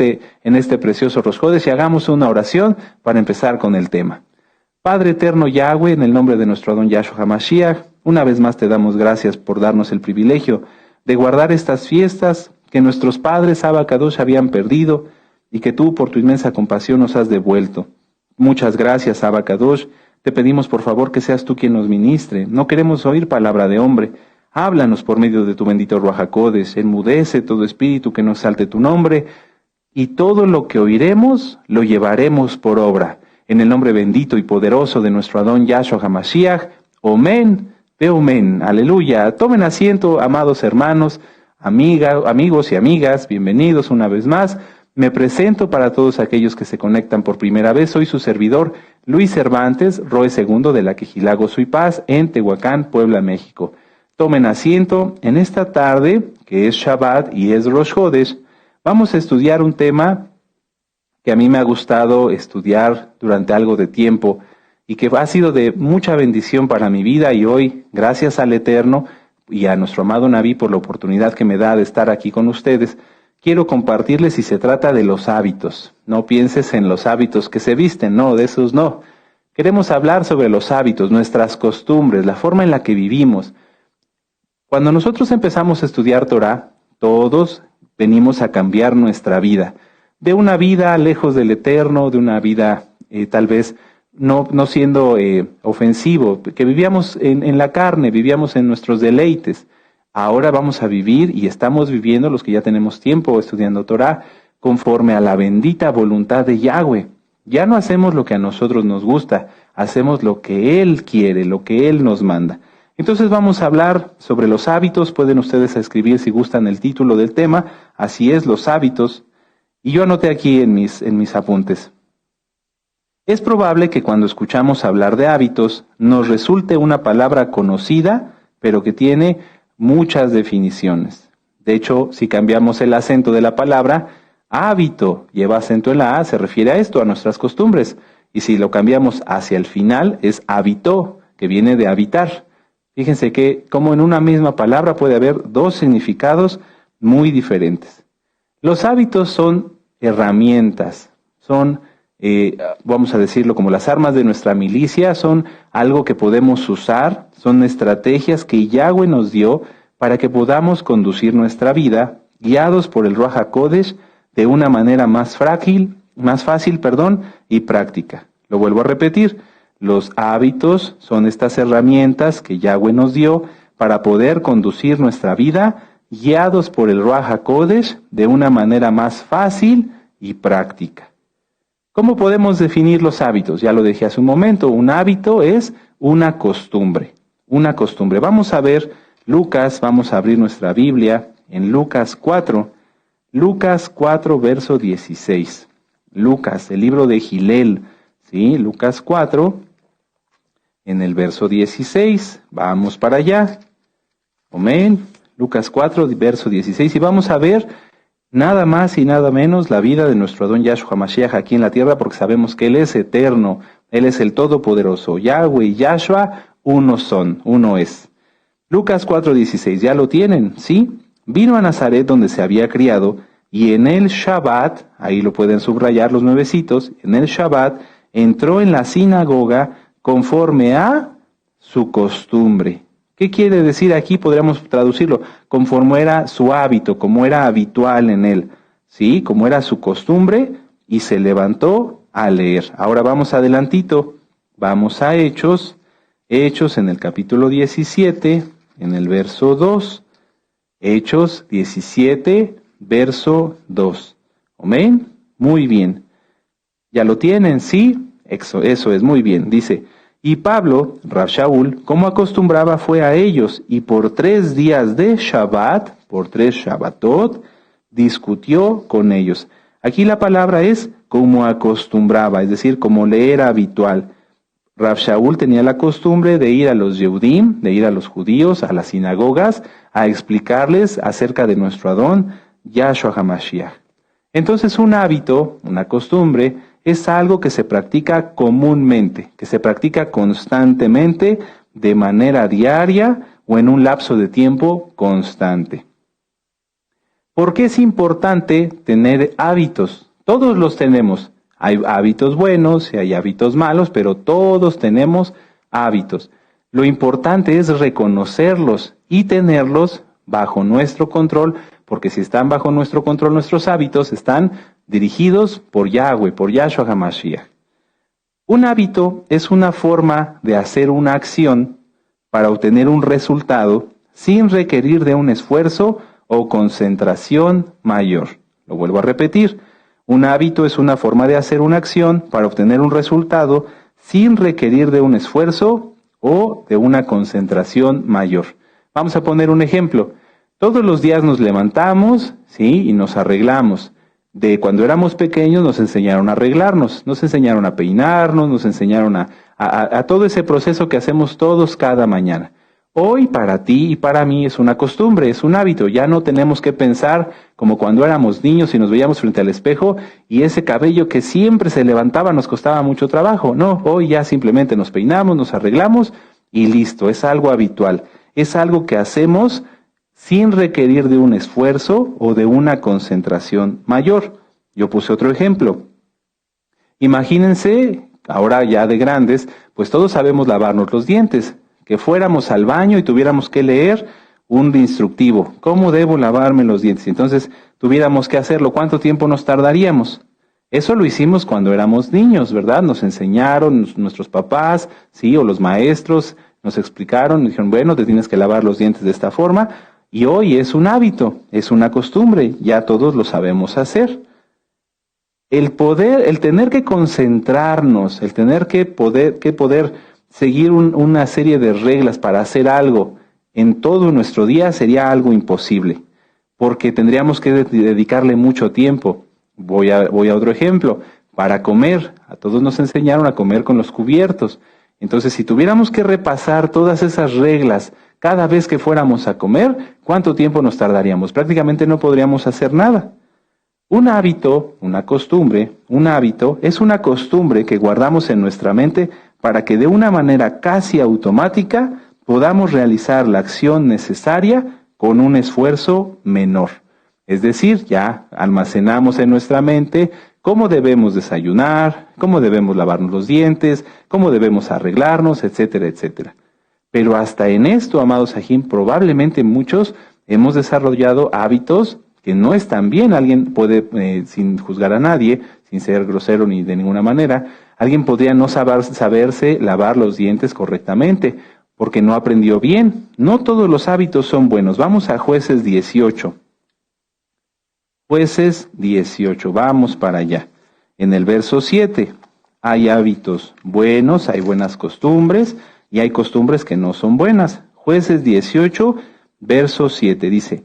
en este precioso Rosh Hodesh y hagamos una oración para empezar con el tema. Padre eterno Yahweh, en el nombre de nuestro Adón Yahshua HaMashiach, una vez más te damos gracias por darnos el privilegio de guardar estas fiestas que nuestros padres Abba Kadosh habían perdido y que tú por tu inmensa compasión nos has devuelto. Muchas gracias, Abba Kadosh. Te pedimos por favor que seas tú quien nos ministre. No queremos oír palabra de hombre. Háblanos por medio de tu bendito Ruach HaKodesh. Enmudece todo espíritu que no exalte tu nombre. Y todo lo que oiremos lo llevaremos por obra. En el nombre bendito y poderoso de nuestro Adón Yahshua HaMashiach. Omen, Omen. Aleluya. Tomen asiento, amados hermanos, amigos y amigas. Bienvenidos una vez más. Me presento para todos aquellos que se conectan por primera vez. Soy su servidor, Luis Cervantes, Roe II de la Quejilago Suy Paz, en Tehuacán, Puebla, México. Tomen asiento. En esta tarde, que es Shabbat y es Rosh Hodesh, vamos a estudiar un tema que a mí me ha gustado estudiar durante algo de tiempo y que ha sido de mucha bendición para mi vida, y hoy, gracias al Eterno y a nuestro amado Naví por la oportunidad que me da de estar aquí con ustedes, quiero compartirles si se trata de los hábitos. No pienses en los hábitos que se visten, no, de esos no. Queremos hablar sobre los hábitos, nuestras costumbres, la forma en la que vivimos. Cuando nosotros empezamos a estudiar Torah, todos venimos a cambiar nuestra vida. De una vida lejos del Eterno, de una vida tal vez no siendo ofensivo, que vivíamos en la carne, vivíamos en nuestros deleites. Ahora vamos a vivir y estamos viviendo, los que ya tenemos tiempo estudiando Torah, conforme a la bendita voluntad de Yahweh. Ya no hacemos lo que a nosotros nos gusta, hacemos lo que Él quiere, lo que Él nos manda. Entonces vamos a hablar sobre los hábitos. Pueden ustedes escribir si gustan el título del tema, así es, los hábitos. Y yo anoté aquí en mis apuntes. Es probable que cuando escuchamos hablar de hábitos nos resulte una palabra conocida, pero que tiene muchas definiciones. De hecho, si cambiamos el acento de la palabra, hábito lleva acento en la A, se refiere a esto, a nuestras costumbres. Y si lo cambiamos hacia el final, es habitó, que viene de habitar. Fíjense que como en una misma palabra puede haber dos significados muy diferentes. Los hábitos son herramientas, son, vamos a decirlo como las armas de nuestra milicia, son algo que podemos usar, son estrategias que Yahweh nos dio para que podamos conducir nuestra vida, guiados por el Ruach HaKodesh, de una manera más fácil, y práctica. Lo vuelvo a repetir, los hábitos son estas herramientas que Yahweh nos dio para poder conducir nuestra vida, guiados por el Ruach HaKodesh, de una manera más fácil y práctica. ¿Cómo podemos definir los hábitos? Ya lo dije hace un momento, un hábito es una costumbre. Una costumbre. Vamos a ver Lucas, vamos a abrir nuestra Biblia en Lucas 4. Lucas 4, verso 16. Lucas, el libro de Gilel, ¿sí? Lucas 4, en el verso 16. Vamos para allá. Amén. Lucas 4, verso 16. Y vamos a ver nada más y nada menos la vida de nuestro Adón Yahshua HaMashiach aquí en la tierra, porque sabemos que Él es eterno, Él es el Todopoderoso. Yahweh y Yahshua, uno son, uno es. Lucas 4:16, ¿ya lo tienen? ¿Sí? Vino a Nazaret donde se había criado, y en el Shabbat, ahí lo pueden subrayar los nuevecitos, en el Shabbat entró en la sinagoga conforme a su costumbre. ¿Qué quiere decir aquí? Podríamos traducirlo, conforme era su hábito, como era habitual en él, ¿sí? Como era su costumbre, y se levantó a leer. Ahora vamos adelantito, vamos a Hechos en el capítulo 17, en el verso 2, Hechos 17, verso 2. ¿Amén? Muy bien. ¿Ya lo tienen? ¿Sí? Eso es, muy bien. Dice, y Pablo, Rab Shaul, como acostumbraba, fue a ellos, y por 3 días de Shabbat, por 3 Shabbatot, discutió con ellos. Aquí la palabra es como acostumbraba, es decir, como le era habitual. Rab Shaul tenía la costumbre de ir a los Yehudim, de ir a los judíos, a las sinagogas, a explicarles acerca de nuestro Adón, Yahshua HaMashiach. Entonces un hábito, una costumbre, es algo que se practica comúnmente, que se practica constantemente, de manera diaria o en un lapso de tiempo constante. ¿Por qué es importante tener hábitos? Todos los tenemos. Hay hábitos buenos y hay hábitos malos, pero todos tenemos hábitos. Lo importante es reconocerlos y tenerlos bajo nuestro control, porque si están bajo nuestro control, nuestros hábitos están dirigidos por Yahweh, por Yahshua HaMashiach. Un hábito es una forma de hacer una acción para obtener un resultado sin requerir de un esfuerzo o concentración mayor. Lo vuelvo a repetir. Un hábito es una forma de hacer una acción para obtener un resultado sin requerir de un esfuerzo o de una concentración mayor. Vamos a poner un ejemplo. Todos los días nos levantamos, ¿sí? Y nos arreglamos. De cuando éramos pequeños nos enseñaron a arreglarnos, nos enseñaron a peinarnos, nos enseñaron a todo ese proceso que hacemos todos cada mañana. Hoy para ti y para mí es una costumbre, es un hábito. Ya no tenemos que pensar como cuando éramos niños y nos veíamos frente al espejo y ese cabello que siempre se levantaba nos costaba mucho trabajo. No, hoy ya simplemente nos peinamos, nos arreglamos y listo, es algo habitual. Es algo que hacemos sin requerir de un esfuerzo o de una concentración mayor. Yo puse otro ejemplo. Imagínense, ahora ya de grandes, pues todos sabemos lavarnos los dientes. Que fuéramos al baño y tuviéramos que leer un instructivo. ¿Cómo debo lavarme los dientes? Entonces tuviéramos que hacerlo. ¿Cuánto tiempo nos tardaríamos? Eso lo hicimos cuando éramos niños, ¿verdad? Nos enseñaron nuestros papás, sí, o los maestros, nos explicaron, nos dijeron, bueno, te tienes que lavar los dientes de esta forma. Y hoy es un hábito, es una costumbre, ya todos lo sabemos hacer. El tener que concentrarnos, el tener que poder seguir una serie de reglas para hacer algo en todo nuestro día sería algo imposible, porque tendríamos que dedicarle mucho tiempo. Voy a otro ejemplo. Para comer, a todos nos enseñaron a comer con los cubiertos. Entonces, si tuviéramos que repasar todas esas reglas cada vez que fuéramos a comer, ¿cuánto tiempo nos tardaríamos? Prácticamente no podríamos hacer nada. Un hábito, una costumbre, un hábito es una costumbre que guardamos en nuestra mente para que de una manera casi automática podamos realizar la acción necesaria con un esfuerzo menor. Es decir, ya almacenamos en nuestra mente cómo debemos desayunar, cómo debemos lavarnos los dientes, cómo debemos arreglarnos, etcétera, etcétera. Pero hasta en esto, amados Sahim, probablemente muchos hemos desarrollado hábitos que no están bien. Alguien puede, sin juzgar a nadie, sin ser grosero ni de ninguna manera, alguien podría no saberse lavar los dientes correctamente, porque no aprendió bien. No todos los hábitos son buenos. Vamos a Jueces 18. Jueces 18, vamos para allá. En el verso 7, hay hábitos buenos, hay buenas costumbres, y hay costumbres que no son buenas. Jueces 18, verso 7, dice: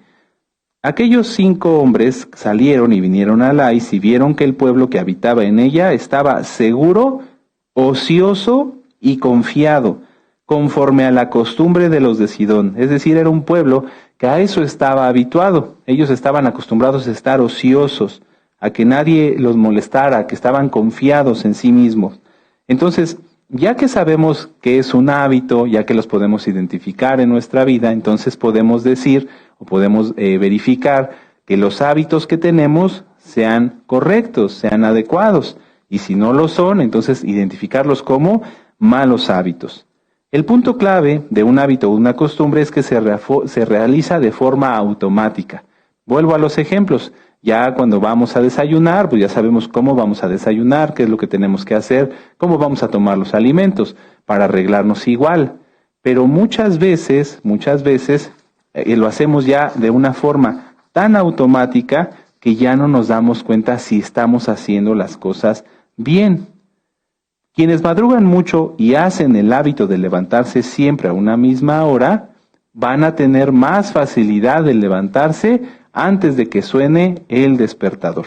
Aquellos 5 hombres salieron y vinieron a Lais y vieron que el pueblo que habitaba en ella estaba seguro, ocioso y confiado, conforme a la costumbre de los de Sidón. Es decir, era un pueblo que a eso estaba habituado. Ellos estaban acostumbrados a estar ociosos, a que nadie los molestara, que estaban confiados en sí mismos. Entonces, ya que sabemos que es un hábito, ya que los podemos identificar en nuestra vida, entonces podemos decir o podemos verificar que los hábitos que tenemos sean correctos, sean adecuados. Y si no lo son, entonces identificarlos como malos hábitos. El punto clave de un hábito o una costumbre es que se realiza de forma automática. Vuelvo a los ejemplos. Ya cuando vamos a desayunar, pues ya sabemos cómo vamos a desayunar, qué es lo que tenemos que hacer, cómo vamos a tomar los alimentos, para arreglarnos igual. Pero muchas veces, lo hacemos ya de una forma tan automática que ya no nos damos cuenta si estamos haciendo las cosas bien. Quienes madrugan mucho y hacen el hábito de levantarse siempre a una misma hora, van a tener más facilidad de levantarse antes de que suene el despertador.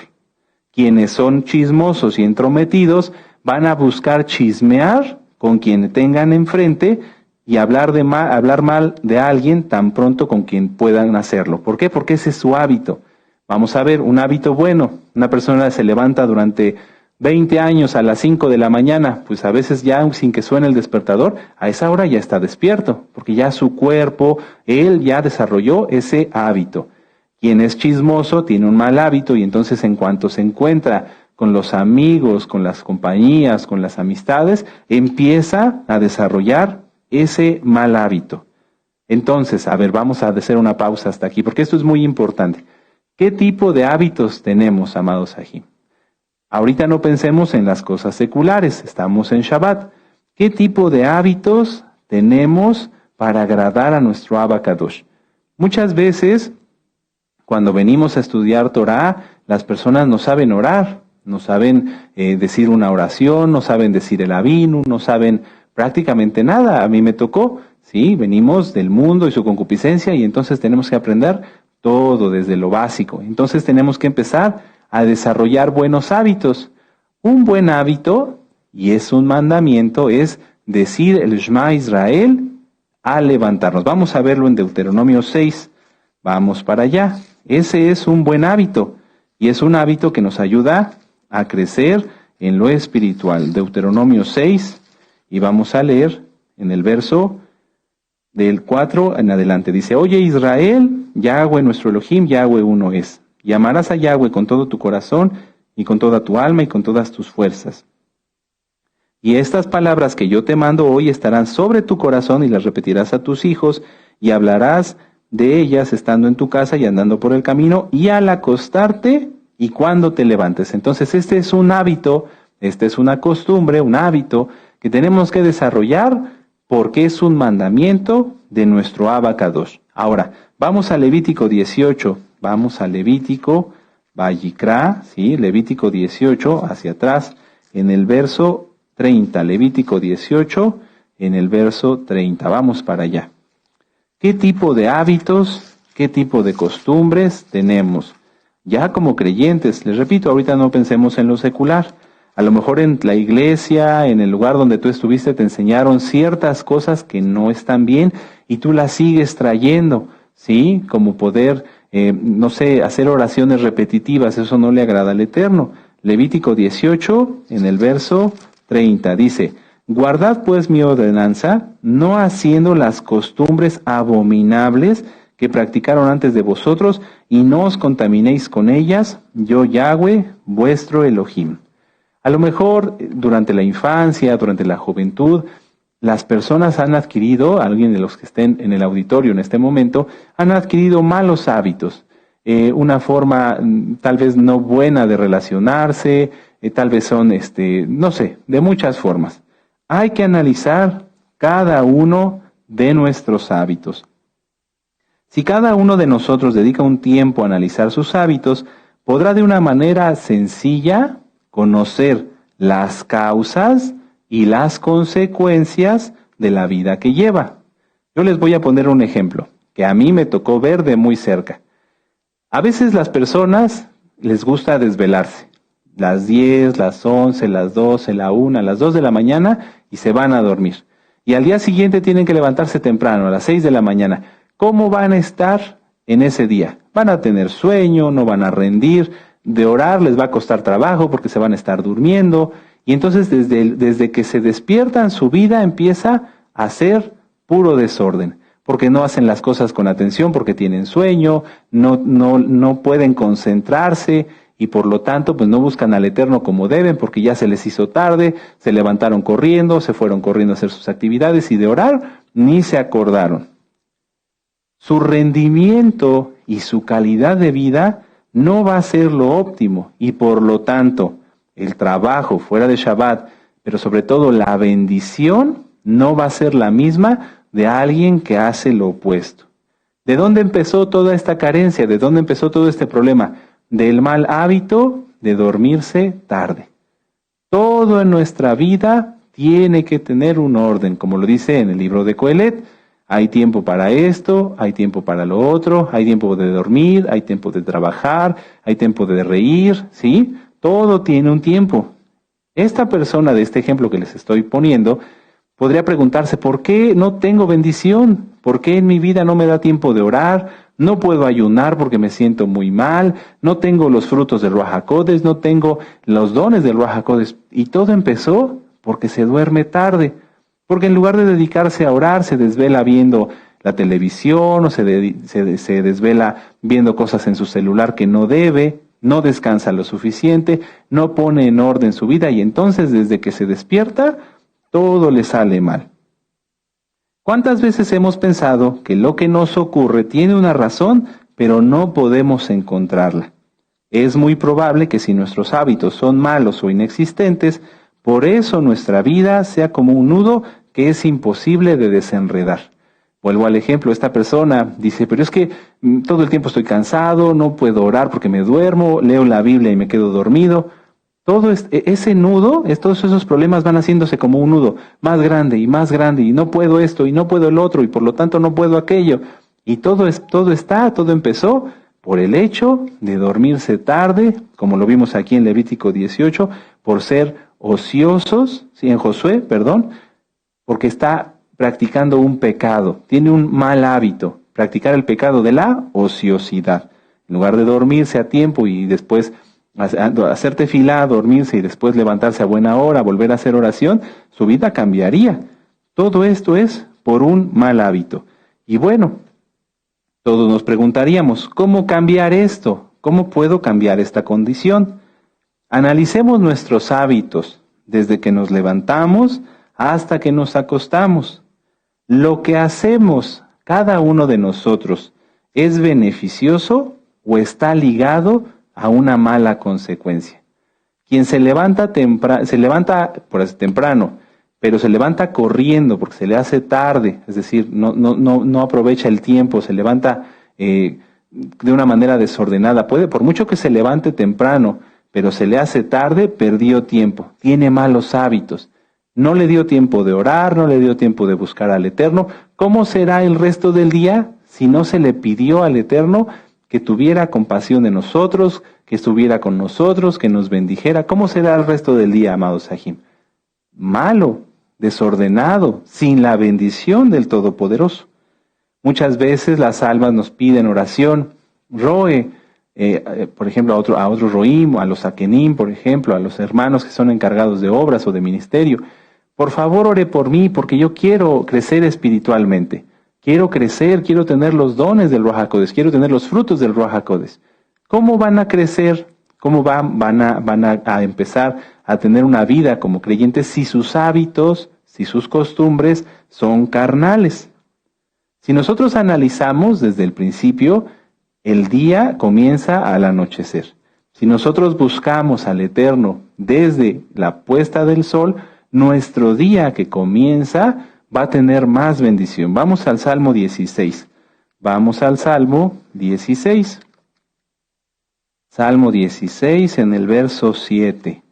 Quienes son chismosos y entrometidos van a buscar chismear con quien tengan enfrente y hablar mal de alguien tan pronto con quien puedan hacerlo. ¿Por qué? Porque ese es su hábito. Vamos a ver, un hábito bueno. Una persona se levanta durante 20 años a las 5 de la mañana, pues a veces ya sin que suene el despertador, a esa hora ya está despierto, porque ya su cuerpo, él ya desarrolló ese hábito. Quien es chismoso tiene un mal hábito y entonces en cuanto se encuentra con los amigos, con las compañías, con las amistades, empieza a desarrollar ese mal hábito. Entonces, a ver, vamos a hacer una pausa hasta aquí, porque esto es muy importante. ¿Qué tipo de hábitos tenemos, amados Sahim? Ahorita no pensemos en las cosas seculares, estamos en Shabbat. ¿Qué tipo de hábitos tenemos para agradar a nuestro Abba Kadosh? Muchas veces, cuando venimos a estudiar Torah, las personas no saben orar, no saben decir una oración, no saben decir el Avinu, no saben prácticamente nada. A mí me tocó, sí, venimos del mundo y su concupiscencia y entonces tenemos que aprender todo desde lo básico. Entonces tenemos que empezar a desarrollar buenos hábitos. Un buen hábito, y es un mandamiento, es decir el Shema Israel al levantarnos. Vamos a verlo en Deuteronomio 6. Vamos para allá. Ese es un buen hábito, y es un hábito que nos ayuda a crecer en lo espiritual. Deuteronomio 6, y vamos a leer en el verso del 4 en adelante. Dice, oye Israel, Yahweh nuestro Elohim, Yahweh uno es. Y amarás a Yahweh con todo tu corazón, y con toda tu alma, y con todas tus fuerzas. Y estas palabras que yo te mando hoy estarán sobre tu corazón, y las repetirás a tus hijos, y hablarás de ellas estando en tu casa y andando por el camino, y al acostarte, y cuando te levantes. Entonces este es un hábito, esta es una costumbre, un hábito que tenemos que desarrollar porque es un mandamiento de nuestro Abba Kadosh. Ahora, vamos a Levítico 18, vamos a Levítico, Vayikra, ¿sí? Levítico 18, hacia atrás, en el verso 30, Levítico 18, en el verso 30, vamos para allá. ¿Qué tipo de hábitos, qué tipo de costumbres tenemos? Ya como creyentes, les repito, ahorita no pensemos en lo secular. A lo mejor en la iglesia, en el lugar donde tú estuviste, te enseñaron ciertas cosas que no están bien y tú las sigues trayendo, ¿sí? Como poder, no sé, hacer oraciones repetitivas, eso no le agrada al Eterno. Levítico 18, en el verso 30, dice, guardad pues mi ordenanza, no haciendo las costumbres abominables que practicaron antes de vosotros, y no os contaminéis con ellas, yo Yahweh, vuestro Elohim. A lo mejor durante la infancia, durante la juventud, las personas han adquirido, alguien de los que estén en el auditorio en este momento, han adquirido malos hábitos, una forma tal vez no buena de relacionarse, tal vez son, no sé, de muchas formas. Hay que analizar cada uno de nuestros hábitos. Si cada uno de nosotros dedica un tiempo a analizar sus hábitos, podrá de una manera sencilla conocer las causas y las consecuencias de la vida que lleva. Yo les voy a poner un ejemplo que a mí me tocó ver de muy cerca. A veces las personas les gusta desvelarse, las 10, las 11, las 12, la 1, las 2 de la mañana y se van a dormir. Y al día siguiente tienen que levantarse temprano, a las 6 de la mañana. ¿Cómo van a estar en ese día? Van a tener sueño, no van a rendir, de orar les va a costar trabajo porque se van a estar durmiendo. Y entonces desde que se despiertan su vida empieza a ser puro desorden. Porque no hacen las cosas con atención, porque tienen sueño, no pueden concentrarse y por lo tanto pues no buscan al Eterno como deben porque ya se les hizo tarde, se levantaron corriendo, se fueron corriendo a hacer sus actividades y de orar ni se acordaron. Su rendimiento y su calidad de vida no va a ser lo óptimo y por lo tanto el trabajo fuera de Shabbat, pero sobre todo la bendición no va a ser la misma de alguien que hace lo opuesto. ¿De dónde empezó toda esta carencia? ¿De dónde empezó todo este problema? Del mal hábito de dormirse tarde. Todo en nuestra vida tiene que tener un orden, como lo dice en el libro de Coelet. Hay tiempo para esto, hay tiempo para lo otro, hay tiempo de dormir, hay tiempo de trabajar, hay tiempo de reír, ¿sí? Todo tiene un tiempo. Esta persona de este ejemplo que les estoy poniendo podría preguntarse, ¿por qué no tengo bendición? ¿Por qué en mi vida no me da tiempo de orar? No puedo ayunar porque me siento muy mal, no tengo los frutos del Ruach HaKodesh, no tengo los dones del Ruach HaKodesh. Y todo empezó porque se duerme tarde. Porque en lugar de dedicarse a orar, se desvela viendo la televisión o se desvela viendo cosas en su celular que no debe, no descansa lo suficiente, no pone en orden su vida y entonces desde que se despierta todo le sale mal. ¿Cuántas veces hemos pensado que lo que nos ocurre tiene una razón, pero no podemos encontrarla? Es muy probable que si nuestros hábitos son malos o inexistentes, por eso nuestra vida sea como un nudo que es imposible de desenredar. Vuelvo al ejemplo, esta persona dice, pero es que todo el tiempo estoy cansado, no puedo orar porque me duermo, leo la Biblia y me quedo dormido. Todo ese nudo, todos esos problemas van haciéndose como un nudo más grande y no puedo esto y no puedo el otro y por lo tanto no puedo aquello. Y todo empezó por el hecho de dormirse tarde, como lo vimos aquí en Levítico 18, por ser ociosos, sí, en Josué, perdón, porque está practicando un pecado, tiene un mal hábito, practicar el pecado de la ociosidad. En lugar de dormirse a tiempo y después hacer tefilá, dormirse y después levantarse a buena hora, volver a hacer oración, su vida cambiaría. Todo esto es por un mal hábito. Y bueno, todos nos preguntaríamos, ¿cómo cambiar esto? ¿Cómo puedo cambiar esta condición? Analicemos nuestros hábitos, desde que nos levantamos hasta que nos acostamos. ¿Lo que hacemos cada uno de nosotros es beneficioso o está ligado a una mala consecuencia? Quien se levanta temprano, pero se levanta corriendo porque se le hace tarde, es decir, no aprovecha el tiempo, se levanta de una manera desordenada. Por mucho que se levante temprano, pero se le hace tarde, perdió tiempo, tiene malos hábitos. No le dio tiempo de orar, no le dio tiempo de buscar al Eterno. ¿Cómo será el resto del día si no se le pidió al Eterno que tuviera compasión de nosotros, que estuviera con nosotros, que nos bendijera? ¿Cómo será el resto del día, amados Sahim? Malo, desordenado, sin la bendición del Todopoderoso. Muchas veces las almas nos piden oración, roe, por ejemplo, a otros roim, a los akenim, por ejemplo, a los hermanos que son encargados de obras o de ministerio. Por favor, ore por mí, porque yo quiero crecer espiritualmente. Quiero crecer, quiero tener los dones del Ruach HaKodesh, quiero tener los frutos del Ruach HaKodesh. ¿Cómo van a crecer? ¿Cómo van a empezar a tener una vida como creyentes si sus hábitos, si sus costumbres son carnales? Si nosotros analizamos desde el principio, el día comienza al anochecer. Si nosotros buscamos al Eterno desde la puesta del sol, nuestro día que comienza va a tener más bendición. Vamos al Salmo 16. Vamos al Salmo 16. Salmo 16 en el verso 7.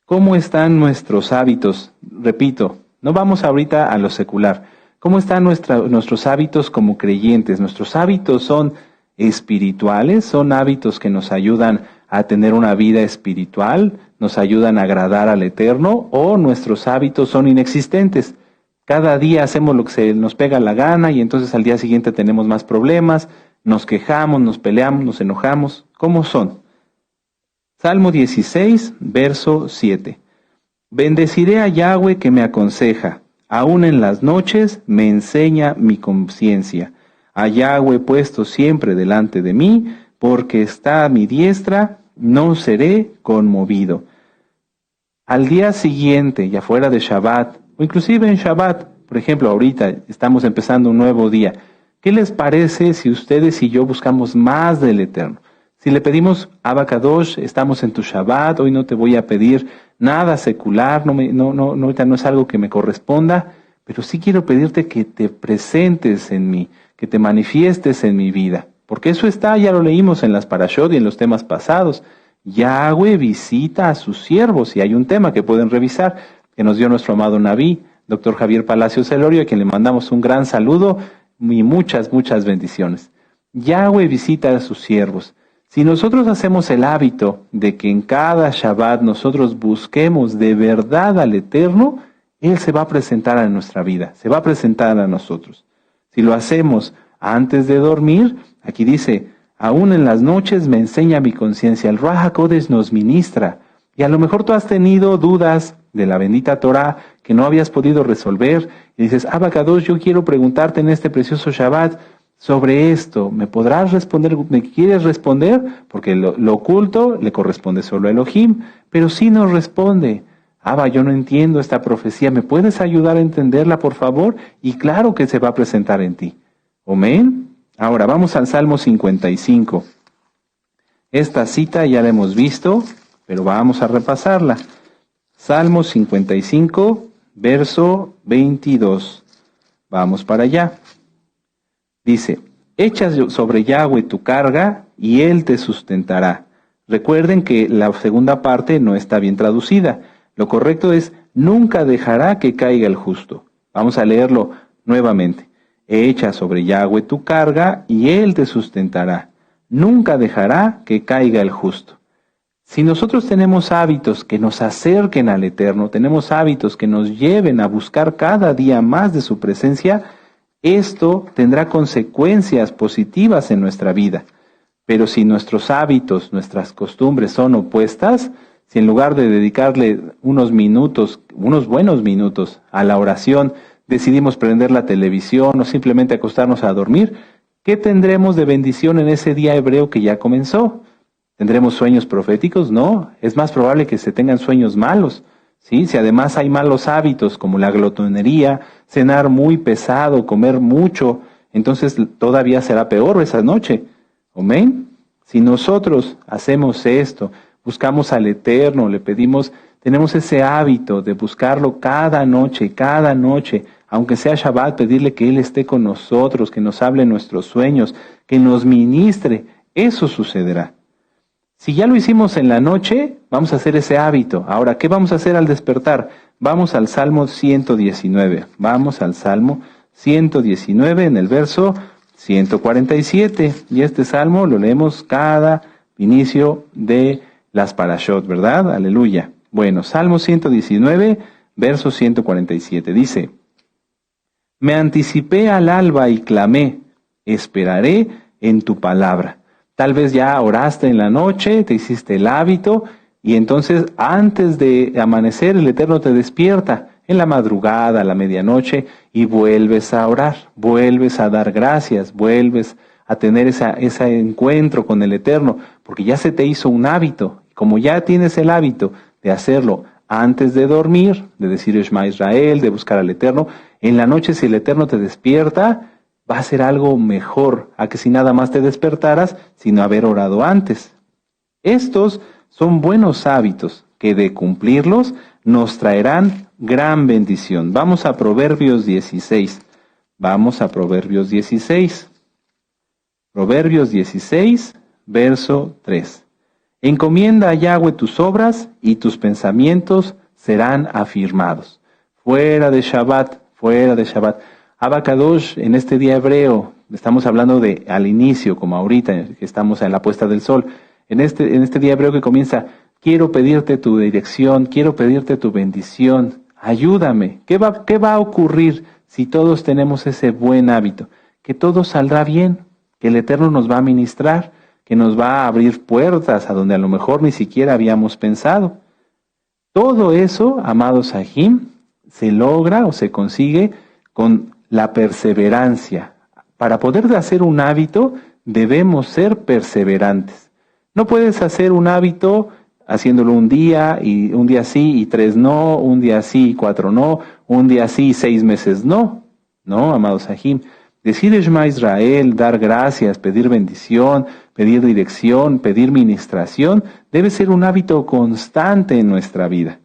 ¿Cómo están nuestros hábitos? Repito, no vamos ahorita a lo secular. ¿Cómo están nuestros hábitos como creyentes? Nuestros hábitos son espirituales, son hábitos que nos ayudan a tener una vida espiritual, nos ayudan a agradar al Eterno, o nuestros hábitos son inexistentes. Cada día hacemos lo que se nos pega la gana y entonces al día siguiente tenemos más problemas, nos quejamos, nos peleamos, nos enojamos. ¿Cómo son? Salmo 16, verso 7. Bendeciré a Yahweh que me aconseja, aún en las noches me enseña mi conciencia. A Yahweh puesto siempre delante de mí, porque está a mi diestra, no seré conmovido. Al día siguiente, ya fuera de Shabbat, o inclusive en Shabbat, por ejemplo, ahorita estamos empezando un nuevo día. ¿Qué les parece si ustedes y yo buscamos más del Eterno? Si le pedimos, Abba Kadosh, estamos en tu Shabbat, hoy no te voy a pedir nada secular, ahorita no es algo que me corresponda, pero sí quiero pedirte que te presentes en mí, que te manifiestes en mi vida. Porque eso está, ya lo leímos en las parashot y en los temas pasados. Yahweh visita a sus siervos, y hay un tema que pueden revisar, que nos dio nuestro amado Naví, Dr. Javier Palacios Elorio, a quien le mandamos un gran saludo y muchas bendiciones. Yahweh visita a sus siervos. Si nosotros hacemos el hábito de que en cada Shabbat nosotros busquemos de verdad al Eterno, Él se va a presentar a nuestra vida, se va a presentar a nosotros. Si lo hacemos antes de dormir, aquí dice, aún en las noches me enseña mi conciencia. El Ruach HaKodesh nos ministra. Y a lo mejor tú has tenido dudas de la bendita Torah que no habías podido resolver, y dices, Abacados, yo quiero preguntarte en este precioso Shabbat sobre esto, ¿me podrás responder? ¿Me quieres responder? Porque lo oculto le corresponde solo a Elohim, pero sí nos responde. Abba, yo no entiendo esta profecía, ¿me puedes ayudar a entenderla, por favor? Y claro que se va a presentar en ti. Amén. Ahora vamos al Salmo 55. Esta cita ya la hemos visto, pero vamos a repasarla. Salmo 55, verso 22. Vamos para allá. Dice, echa sobre Yahweh tu carga y Él te sustentará. Recuerden que la segunda parte no está bien traducida. Lo correcto es, nunca dejará que caiga el justo. Vamos a leerlo nuevamente. Echa sobre Yahweh tu carga y Él te sustentará. Nunca dejará que caiga el justo. Si nosotros tenemos hábitos que nos acerquen al Eterno, tenemos hábitos que nos lleven a buscar cada día más de su presencia, esto tendrá consecuencias positivas en nuestra vida. Pero si nuestros hábitos, nuestras costumbres son opuestas, si en lugar de dedicarle unos buenos minutos a la oración, decidimos prender la televisión o simplemente acostarnos a dormir, ¿qué tendremos de bendición en ese día hebreo que ya comenzó? ¿Tendremos sueños proféticos? No, es más probable que se tengan sueños malos. ¿Sí? Si además hay malos hábitos como la glotonería, cenar muy pesado, comer mucho, entonces todavía será peor esa noche. ¿Amén? Si nosotros hacemos esto, buscamos al Eterno, le pedimos, tenemos ese hábito de buscarlo cada noche, aunque sea Shabbat, pedirle que Él esté con nosotros, que nos hable nuestros sueños, que nos ministre, eso sucederá. Si ya lo hicimos en la noche, vamos a hacer ese hábito. Ahora, ¿qué vamos a hacer al despertar? Vamos al Salmo 119. Vamos al Salmo 119 en el verso 147. Y este Salmo lo leemos cada inicio de las parashot, ¿verdad? Aleluya. Bueno, Salmo 119, verso 147. Dice, me anticipé al alba y clamé, esperaré en tu palabra. Tal vez ya oraste en la noche, te hiciste el hábito, y entonces antes de amanecer el Eterno te despierta en la madrugada, a la medianoche, y vuelves a orar, vuelves a dar gracias, vuelves a tener ese encuentro con el Eterno, porque ya se te hizo un hábito. Como ya tienes el hábito de hacerlo antes de dormir, de decir Shema Israel, de buscar al Eterno, en la noche si el Eterno te despierta, va a ser algo mejor a que si nada más te despertaras, sino haber orado antes. Estos son buenos hábitos que de cumplirlos nos traerán gran bendición. Vamos a Proverbios 16. Vamos a Proverbios 16. Proverbios 16, verso 3. Encomienda a Yahweh tus obras y tus pensamientos serán afirmados. Fuera de Shabbat, fuera de Shabbat. Abacadosh, en este día hebreo, estamos hablando de al inicio, como ahorita, que estamos en la puesta del sol. En este día hebreo que comienza, quiero pedirte tu dirección, quiero pedirte tu bendición, ayúdame. ¿Qué va a ocurrir si todos tenemos ese buen hábito? Que todo saldrá bien, que el Eterno nos va a ministrar, que nos va a abrir puertas a donde a lo mejor ni siquiera habíamos pensado. Todo eso, amados Sahim, se logra o se consigue con la perseverancia. Para poder hacer un hábito, debemos ser perseverantes. No puedes hacer un hábito haciéndolo un día sí y 3 no, un día sí y 4 no, un día sí y 6 meses no. No, amados Sahim. Decir Shema Israel, dar gracias, pedir bendición, pedir dirección, pedir ministración, debe ser un hábito constante en nuestra vida.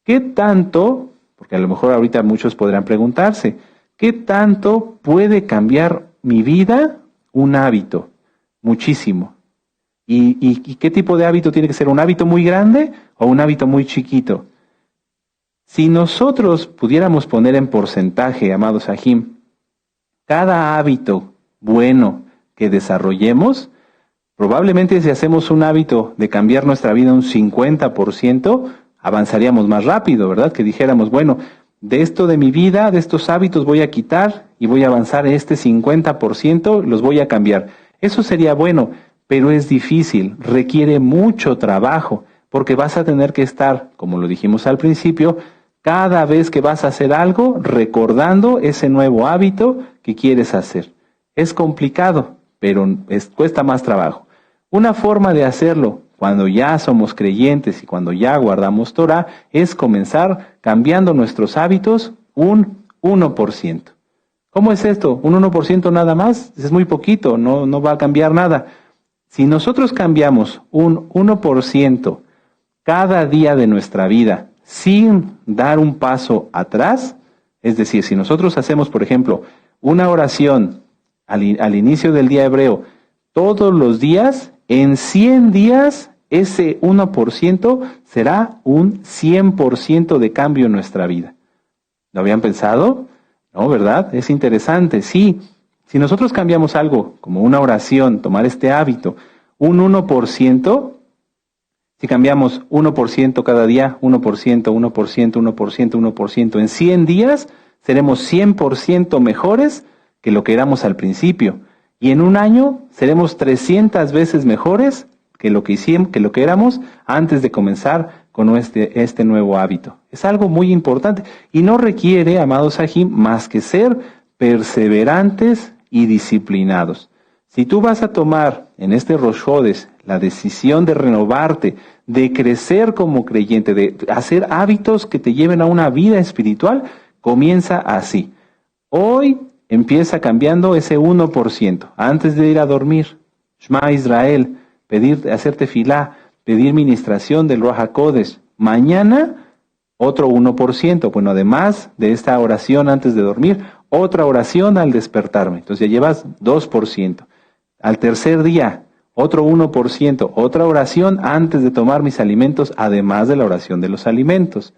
¿Qué tanto? Porque a lo mejor ahorita muchos podrán preguntarse, ¿qué tanto puede cambiar mi vida un hábito? Muchísimo. ¿Y qué tipo de hábito tiene que ser? ¿Un hábito muy grande o un hábito muy chiquito? Si nosotros pudiéramos poner en porcentaje, amados Sahim, cada hábito bueno que desarrollemos, probablemente si hacemos un hábito de cambiar nuestra vida un 50%, avanzaríamos más rápido, ¿verdad? Que dijéramos, bueno, de esto de mi vida, de estos hábitos voy a quitar y voy a avanzar este 50%, los voy a cambiar. Eso sería bueno, pero es difícil, requiere mucho trabajo. porque vas a tener que estar, como lo dijimos al principio, cada vez que vas a hacer algo, recordando ese nuevo hábito que quieres hacer. Es complicado, pero cuesta más trabajo. Una forma de hacerlo cuando ya somos creyentes y cuando ya guardamos Torah es comenzar cambiando nuestros hábitos un 1%. ¿Cómo es esto? ¿Un 1% nada más? Es muy poquito, no va a cambiar nada. Si nosotros cambiamos un 1% cada día de nuestra vida sin dar un paso atrás, es decir, si nosotros hacemos, por ejemplo, una oración al inicio del día hebreo todos los días, en 100 días ese 1% será un 100% de cambio en nuestra vida. ¿Lo habían pensado? No, ¿verdad? Es interesante, sí. Si nosotros cambiamos algo, como una oración, tomar este hábito, un 1%, si cambiamos 1% cada día, 1%, 1%, 1%, 1%, en 100 días, seremos 100% mejores que lo que éramos al principio. Y en un año, seremos 300 veces mejores que lo que éramos antes de comenzar con este nuevo hábito. Es algo muy importante y no requiere, amados Sahim, más que ser perseverantes y disciplinados. Si tú vas a tomar en este Rosh Hodesh la decisión de renovarte, de crecer como creyente, de hacer hábitos que te lleven a una vida espiritual, comienza así. Hoy empieza cambiando ese 1%. Antes de ir a dormir, Shema Israel, hacer tefilá, pedir ministración del Ruach HaKodesh. Mañana, otro 1%. Bueno, además de esta oración antes de dormir, otra oración al despertarme. Entonces ya llevas 2%. Al tercer día, otro 1%, otra oración antes de tomar mis alimentos, además de la oración de los alimentos.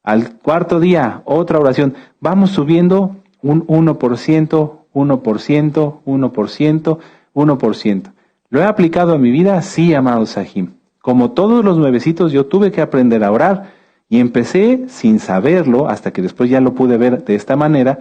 Al cuarto día, otra oración. Vamos subiendo un 1%, 1%, 1%, 1%. ¿Lo he aplicado a mi vida? Sí, amado Sahim. Como todos los nuevecitos, yo tuve que aprender a orar y empecé sin saberlo, hasta que después ya lo pude ver de esta manera,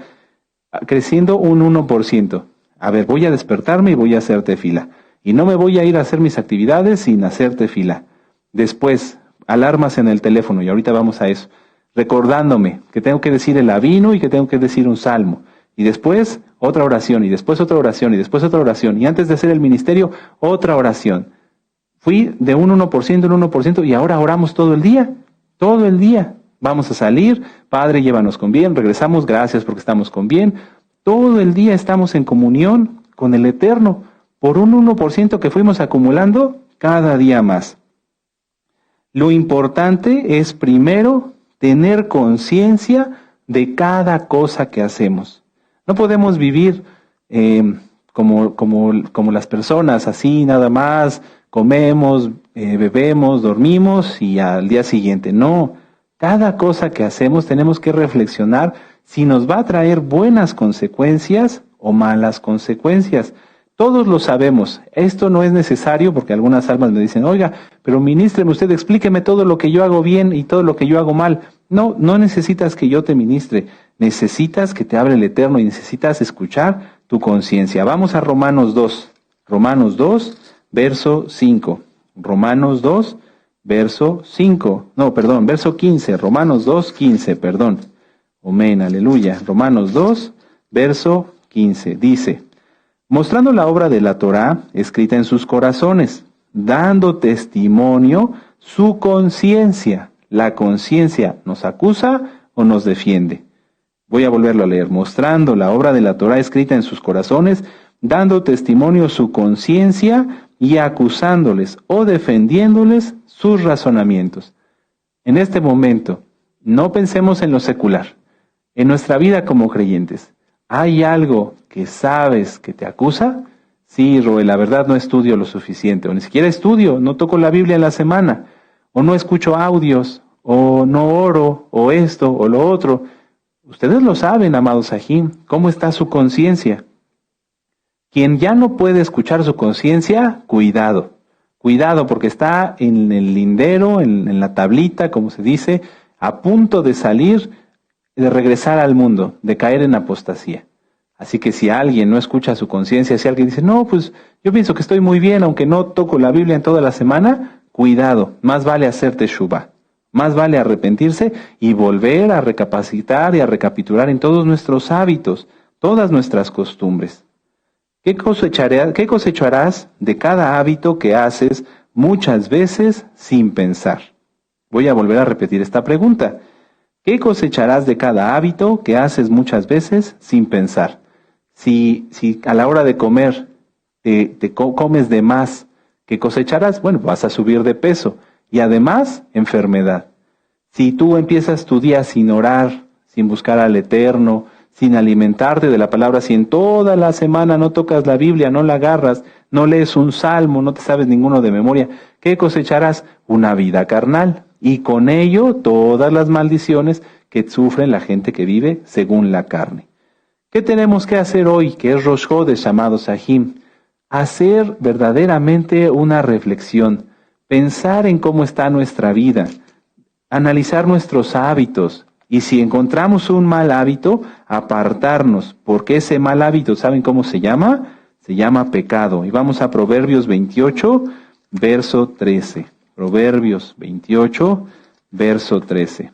creciendo un 1%. A ver, voy a despertarme y voy a hacer tefila. Y no me voy a ir a hacer mis actividades sin hacer tefila. Después, alarmas en el teléfono, y ahorita vamos a eso. Recordándome que tengo que decir el Avinu y que tengo que decir un salmo. Y después otra oración, y después otra oración, y después otra oración. Y antes de hacer el ministerio, otra oración. Fui de un 1% en 1% y ahora oramos todo el día. Todo el día. Vamos a salir, Padre, llévanos con bien, regresamos, gracias porque estamos con bien. Todo el día estamos en comunión con el Eterno por un 1% que fuimos acumulando cada día más. Lo importante es primero tener conciencia de cada cosa que hacemos. No podemos vivir como las personas, así nada más, comemos, bebemos, dormimos y al día siguiente. No, cada cosa que hacemos tenemos que reflexionar si nos va a traer buenas consecuencias o malas consecuencias. Todos lo sabemos. Esto no es necesario porque algunas almas me dicen, oiga, pero ministreme usted, explíqueme todo lo que yo hago bien y todo lo que yo hago mal. No necesitas que yo te ministre. Necesitas que te hable el Eterno y necesitas escuchar tu conciencia. Vamos a Romanos 2. Romanos 2, verso 5. Romanos 2, verso 5. No, perdón, verso 15. Romanos 2, 15, perdón. Amén, aleluya. Romanos 2, verso 15. Dice, mostrando la obra de la Torá escrita en sus corazones, dando testimonio su conciencia. ¿La conciencia nos acusa o nos defiende? Voy a volverlo a leer. Mostrando la obra de la Torá escrita en sus corazones, dando testimonio su conciencia y acusándoles o defendiéndoles sus razonamientos. En este momento, no pensemos en lo secular. En nuestra vida como creyentes, ¿hay algo que sabes que te acusa? Sí, Roel, la verdad no estudio lo suficiente, o ni siquiera estudio, no toco la Biblia en la semana, o no escucho audios, o no oro, o esto, o lo otro. Ustedes lo saben, amados Sahim, ¿cómo está su conciencia? Quien ya no puede escuchar su conciencia, cuidado. Cuidado, porque está en el lindero, en la tablita, como se dice, a punto de salir, de regresar al mundo, de caer en apostasía. Así que si alguien no escucha su conciencia, si alguien dice, no, pues yo pienso que estoy muy bien, aunque no toco la Biblia en toda la semana, cuidado, más vale hacer teshuvá, más vale arrepentirse y volver a recapacitar y a recapitular en todos nuestros hábitos, todas nuestras costumbres. ¿Qué cosecharás de cada hábito que haces muchas veces sin pensar? Voy a volver a repetir esta pregunta. ¿Qué cosecharás de cada hábito que haces muchas veces sin pensar? Si a la hora de comer comes de más que cosecharás, bueno, vas a subir de peso y además enfermedad. Si tú empiezas tu día sin orar, sin buscar al Eterno, sin alimentarte de la palabra, si en toda la semana no tocas la Biblia, no la agarras, no lees un salmo, no te sabes ninguno de memoria, ¿qué cosecharás? Una vida carnal. Y con ello todas las maldiciones que sufre la gente que vive según la carne. ¿Qué tenemos que hacer hoy, que es Rosh Hodesh, llamado Sahim? Hacer verdaderamente una reflexión, pensar en cómo está nuestra vida, analizar nuestros hábitos, y si encontramos un mal hábito, apartarnos, porque ese mal hábito, ¿saben cómo se llama? Se llama pecado. Y vamos a Proverbios 28, verso 13. Proverbios 28, verso 13.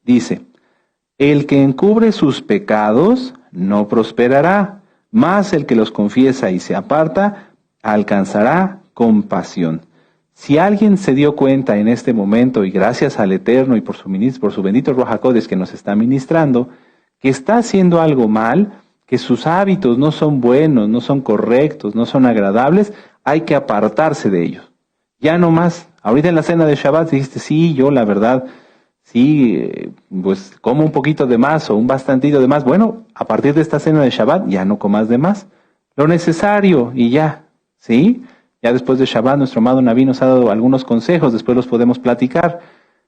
Dice, el que encubre sus pecados no prosperará, mas el que los confiesa y se aparta alcanzará compasión. Si alguien se dio cuenta en este momento, y gracias al Eterno y por su bendito Ruach HaKodesh que nos está ministrando, que está haciendo algo mal, que sus hábitos no son buenos, no son correctos, no son agradables, hay que apartarse de ellos. Ya no más. Ahorita en la cena de Shabbat dijiste, sí, yo la verdad, sí, pues como un poquito de más o un bastantito de más. Bueno, a partir de esta cena de Shabbat ya no comas de más. Lo necesario y ya, ¿sí? Ya después de Shabbat nuestro amado Naví nos ha dado algunos consejos, después los podemos platicar.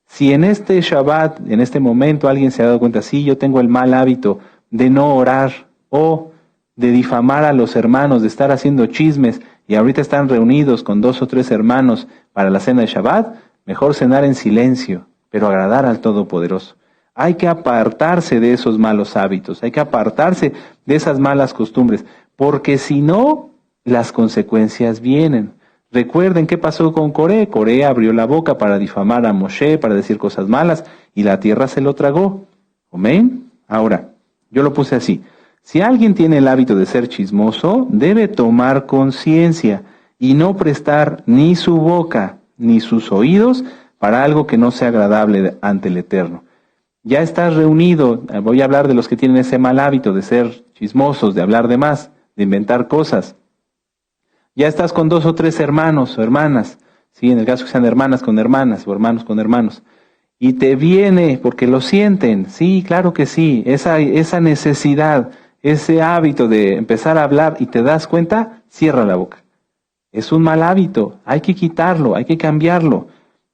Si en este Shabbat, en este momento alguien se ha dado cuenta, sí, yo tengo el mal hábito de no orar o de difamar a los hermanos, de estar haciendo chismes, y ahorita están reunidos con 2 o 3 hermanos para la cena de Shabbat, mejor cenar en silencio, pero agradar al Todopoderoso. Hay que apartarse de esos malos hábitos, hay que apartarse de esas malas costumbres, porque si no, las consecuencias vienen. Recuerden qué pasó con Coré. Coré abrió la boca para difamar a Moshe, para decir cosas malas, y la tierra se lo tragó. ¿Amén? Ahora, yo lo puse así. Si alguien tiene el hábito de ser chismoso, debe tomar conciencia y no prestar ni su boca ni sus oídos para algo que no sea agradable ante el Eterno. Ya estás reunido, voy a hablar de los que tienen ese mal hábito de ser chismosos, de hablar de más, de inventar cosas. Ya estás con 2 o 3 hermanos o hermanas, sí, en el caso que sean hermanas con hermanas o hermanos con hermanos, y te viene, porque lo sienten, sí, claro que sí, esa necesidad, ese hábito de empezar a hablar y te das cuenta, cierra la boca. Es un mal hábito, hay que quitarlo, hay que cambiarlo.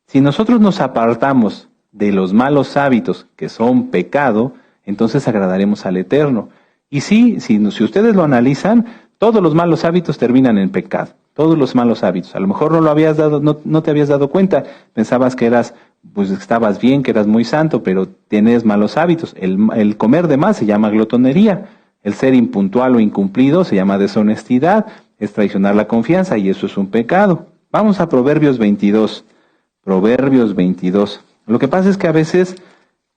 Si nosotros nos apartamos de los malos hábitos que son pecado, entonces agradaremos al Eterno. Y sí, si ustedes lo analizan, todos los malos hábitos terminan en pecado. Todos los malos hábitos. A lo mejor no te habías dado cuenta. Pensabas que estabas bien, que eras muy santo, pero tienes malos hábitos. El comer de más se llama glotonería. El ser impuntual o incumplido se llama deshonestidad. Es traicionar la confianza y eso es un pecado. Vamos a Proverbios 22. Proverbios 22. Lo que pasa es que a veces,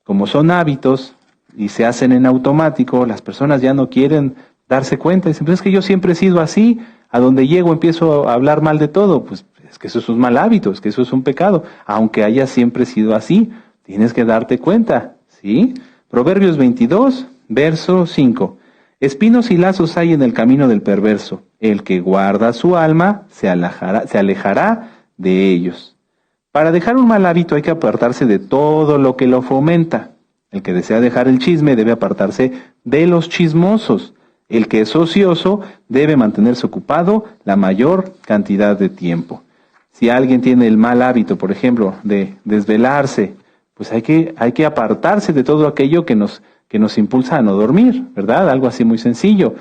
como son hábitos y se hacen en automático, las personas ya no quieren darse cuenta. Dicen, pues es que yo siempre he sido así, a donde llego empiezo a hablar mal de todo. Pues es que eso es un mal hábito, es que eso es un pecado. Aunque haya siempre sido así, tienes que darte cuenta, ¿sí? Proverbios 22, verso 5. Espinos y lazos hay en el camino del perverso. El que guarda su alma se alejará de ellos. Para dejar un mal hábito hay que apartarse de todo lo que lo fomenta. El que desea dejar el chisme debe apartarse de los chismosos. El que es ocioso debe mantenerse ocupado la mayor cantidad de tiempo. Si alguien tiene el mal hábito, por ejemplo, de desvelarse, pues hay que apartarse de todo aquello que nos impulsa a no dormir, ¿verdad? Algo así muy sencillo.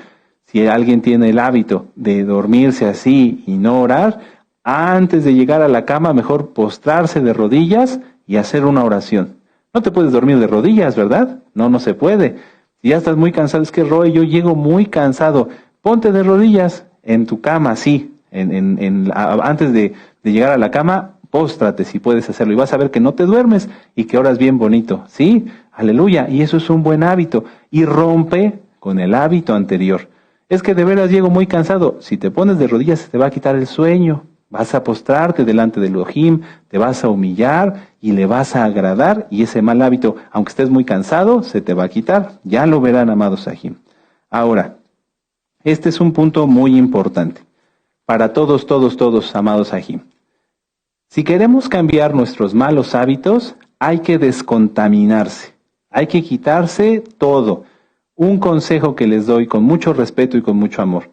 Si alguien tiene el hábito de dormirse así y no orar, antes de llegar a la cama, mejor postrarse de rodillas y hacer una oración. No te puedes dormir de rodillas, ¿verdad? No se puede. Si ya estás muy cansado, es que Roy, yo llego muy cansado. Ponte de rodillas en tu cama, sí, antes de llegar a la cama, póstrate si puedes hacerlo y vas a ver que no te duermes y que oras bien bonito, ¿sí? Aleluya, y eso es un buen hábito y rompe con el hábito anterior. Es que de veras llego muy cansado, si te pones de rodillas se te va a quitar el sueño, vas a postrarte delante del Elohim, te vas a humillar y le vas a agradar y ese mal hábito, aunque estés muy cansado, se te va a quitar, ya lo verán, amados Sahim. Ahora, este es un punto muy importante para todos, amados Sahim. Si queremos cambiar nuestros malos hábitos, hay que descontaminarse, hay que quitarse todo. Un consejo que les doy con mucho respeto y con mucho amor.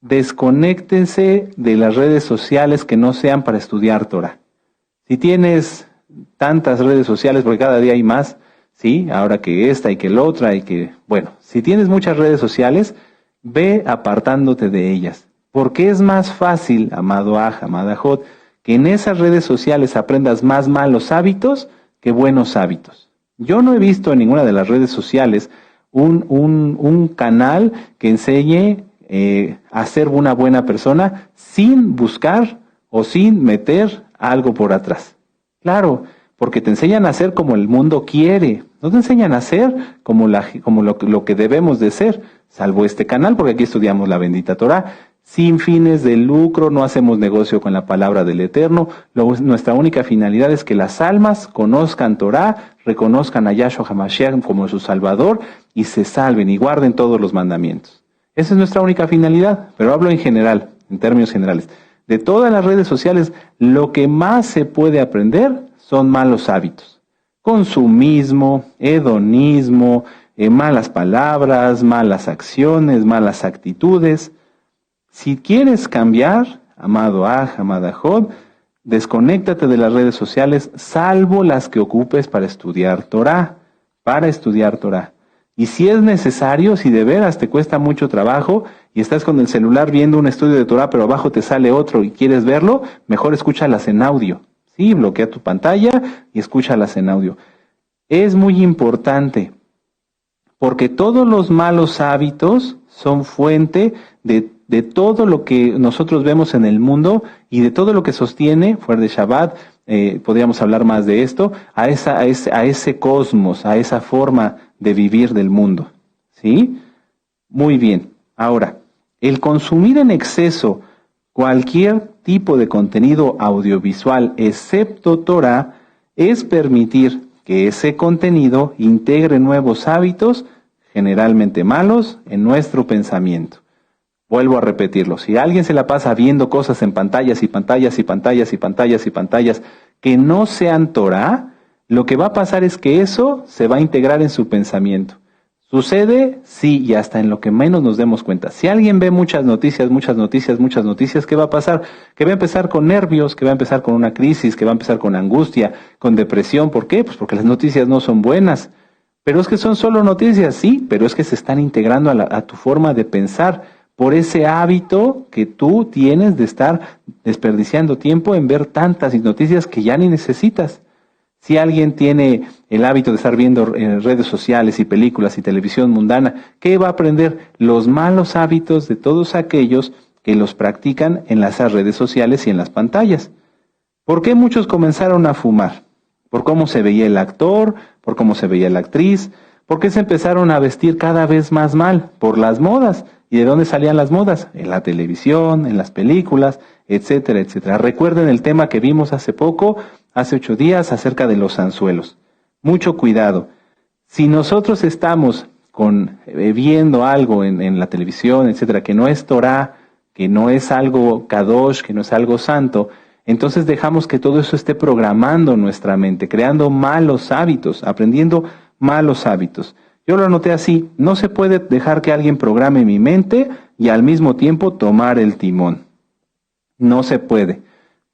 Desconéctense de las redes sociales que no sean para estudiar Torah. Si tienes tantas redes sociales, porque cada día hay más, ¿sí? Ahora que esta y que la otra y que... Bueno, si tienes muchas redes sociales, ve apartándote de ellas. Porque es más fácil, amado Aj, amada Jod, que en esas redes sociales aprendas más malos hábitos que buenos hábitos. Yo no he visto en ninguna de las redes sociales un canal que enseñe a ser una buena persona sin buscar o sin meter algo por atrás. Claro, porque te enseñan a ser como el mundo quiere, no te enseñan a ser como lo que debemos de ser, salvo este canal, porque aquí estudiamos la bendita Torah, sin fines de lucro, no hacemos negocio con la palabra del Eterno, nuestra única finalidad es que las almas conozcan Torah, reconozcan a Yahshua HaMashiach como su Salvador y se salven y guarden todos los mandamientos. Esa es nuestra única finalidad, pero hablo en general, en términos generales. De todas las redes sociales, lo que más se puede aprender son malos hábitos. Consumismo, hedonismo, malas palabras, malas acciones, malas actitudes. Si quieres cambiar, amado Aj, amada Jod, desconéctate de las redes sociales, salvo las que ocupes para estudiar Torah, Y si es necesario, si de veras te cuesta mucho trabajo y estás con el celular viendo un estudio de Torah, pero abajo te sale otro y quieres verlo, mejor escúchalas en audio. Sí, bloquea tu pantalla y escúchalas en audio. Es muy importante, porque todos los malos hábitos son fuente de todo lo que nosotros vemos en el mundo y de todo lo que sostiene, fuera de Shabbat, podríamos hablar más de esto, a ese cosmos, a esa forma de vivir del mundo. ¿Sí? Muy bien. Ahora, el consumir en exceso cualquier tipo de contenido audiovisual, excepto Torah, es permitir que ese contenido integre nuevos hábitos, generalmente malos, en nuestro pensamiento. Vuelvo a repetirlo, si alguien se la pasa viendo cosas en pantallas y pantallas y pantallas y pantallas y pantallas que no sean Torah, lo que va a pasar es que eso se va a integrar en su pensamiento. ¿Sucede? Sí, y hasta en lo que menos nos demos cuenta. Si alguien ve muchas noticias, ¿qué va a pasar? Que va a empezar con nervios, que va a empezar con una crisis, que va a empezar con angustia, con depresión. ¿Por qué? Pues porque las noticias no son buenas. Pero es que son solo noticias, sí, pero es que se están integrando a tu forma de pensar por ese hábito que tú tienes de estar desperdiciando tiempo en ver tantas noticias que ya ni necesitas. Si alguien tiene el hábito de estar viendo redes sociales y películas y televisión mundana, ¿qué va a aprender? Los malos hábitos de todos aquellos que los practican en las redes sociales y en las pantallas. ¿Por qué muchos comenzaron a fumar? ¿Por cómo se veía el actor? ¿Por cómo se veía la actriz? ¿Por qué se empezaron a vestir cada vez más mal? Por las modas. ¿Y de dónde salían las modas? En la televisión, en las películas, etcétera, etcétera. Recuerden el tema que vimos hace 8 días, acerca de los anzuelos. Mucho cuidado. Si nosotros estamos viendo algo en la televisión, etcétera, que no es Torah, que no es algo kadosh, que no es algo santo, entonces dejamos que todo eso esté programando nuestra mente, creando malos hábitos, aprendiendo malos hábitos. Yo lo anoté así: no se puede dejar que alguien programe mi mente y al mismo tiempo tomar el timón. No se puede.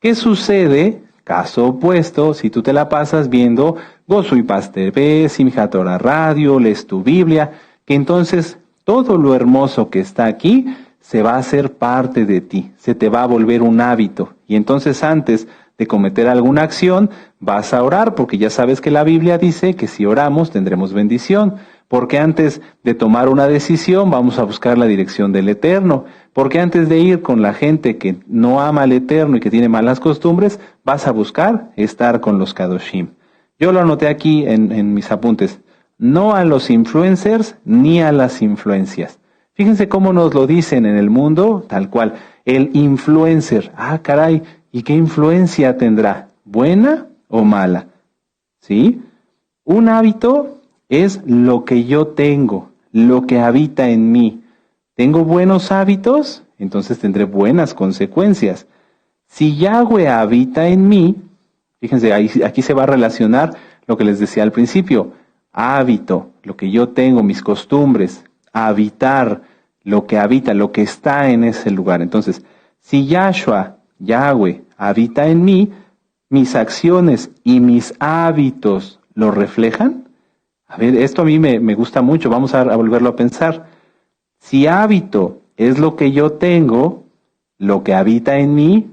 ¿Qué sucede? Caso opuesto, si tú te la pasas viendo Gozo y Paz TV, Simchat Torah Radio, lees tu Biblia, que entonces todo lo hermoso que está aquí se va a hacer parte de ti, se te va a volver un hábito. Y entonces antes de cometer alguna acción, vas a orar, porque ya sabes que la Biblia dice que si oramos tendremos bendición. Porque antes de tomar una decisión vamos a buscar la dirección del Eterno. Porque antes de ir con la gente que no ama al Eterno y que tiene malas costumbres, vas a buscar estar con los Kadoshim. Yo lo anoté aquí en mis apuntes. No a los influencers ni a las influencias. Fíjense cómo nos lo dicen en el mundo, tal cual. El influencer. Ah, caray, ¿y qué influencia tendrá? ¿Buena o mala? ¿Sí? Un hábito es lo que yo tengo, lo que habita en mí. ¿Tengo buenos hábitos? Entonces tendré buenas consecuencias. Si Yahweh habita en mí, fíjense, aquí se va a relacionar lo que les decía al principio. Hábito, lo que yo tengo, mis costumbres, habitar, lo que habita, lo que está en ese lugar. Entonces, si Yahweh, habita en mí, mis acciones y mis hábitos lo reflejan. A ver, esto a mí me gusta mucho, vamos a volverlo a pensar. Si hábito es lo que yo tengo, lo que habita en mí,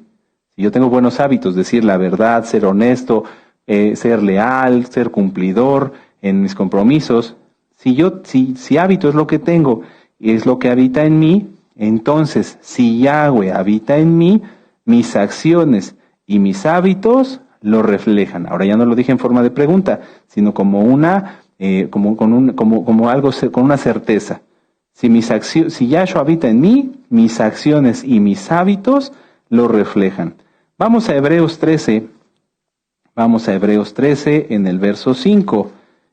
si yo tengo buenos hábitos, decir la verdad, ser honesto, ser leal, ser cumplidor en mis compromisos, si hábito es lo que tengo y es lo que habita en mí, entonces si Yahweh habita en mí, mis acciones y mis hábitos lo reflejan. Ahora ya no lo dije en forma de pregunta, sino como algo con una certeza. Si Yahshua habita en mí, mis acciones y mis hábitos lo reflejan. Vamos a Hebreos 13 en el verso 5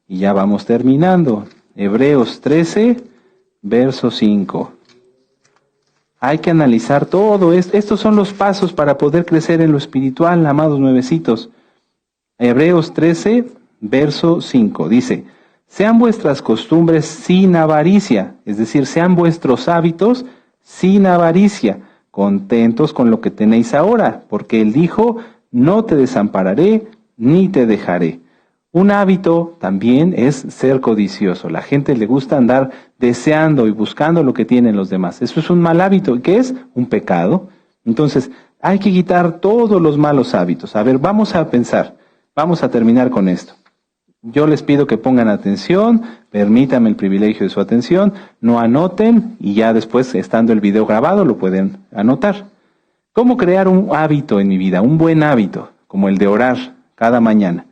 y ya vamos terminando. Hebreos 13, verso 5. Hay que analizar todo esto. Estos son los pasos para poder crecer en lo espiritual, amados nuevecitos. Hebreos 13, verso 5. Dice, sean vuestras costumbres sin avaricia, es decir, sean vuestros hábitos sin avaricia, contentos con lo que tenéis ahora, porque Él dijo, no te desampararé ni te dejaré. Un hábito también es ser codicioso. La gente le gusta andar deseando y buscando lo que tienen los demás. Eso es un mal hábito, que es un pecado. Entonces, hay que quitar todos los malos hábitos. A ver, vamos a pensar. Vamos a terminar con esto. Yo les pido que pongan atención, permítanme el privilegio de su atención, no anoten y ya después, estando el video grabado, lo pueden anotar. ¿Cómo crear un hábito en mi vida? Un buen hábito, como el de orar cada mañana.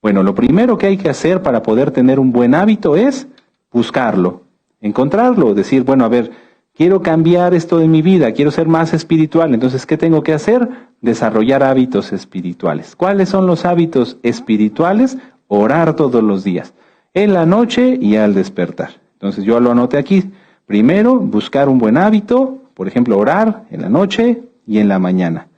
Bueno, lo primero que hay que hacer para poder tener un buen hábito es buscarlo, encontrarlo, decir, bueno, a ver, quiero cambiar esto de mi vida, quiero ser más espiritual, entonces, ¿qué tengo que hacer? Desarrollar hábitos espirituales. ¿Cuáles son los hábitos espirituales? Orar todos los días, en la noche y al despertar. Entonces, yo lo anoté aquí. Primero, buscar un buen hábito, por ejemplo, orar en la noche y en la mañana.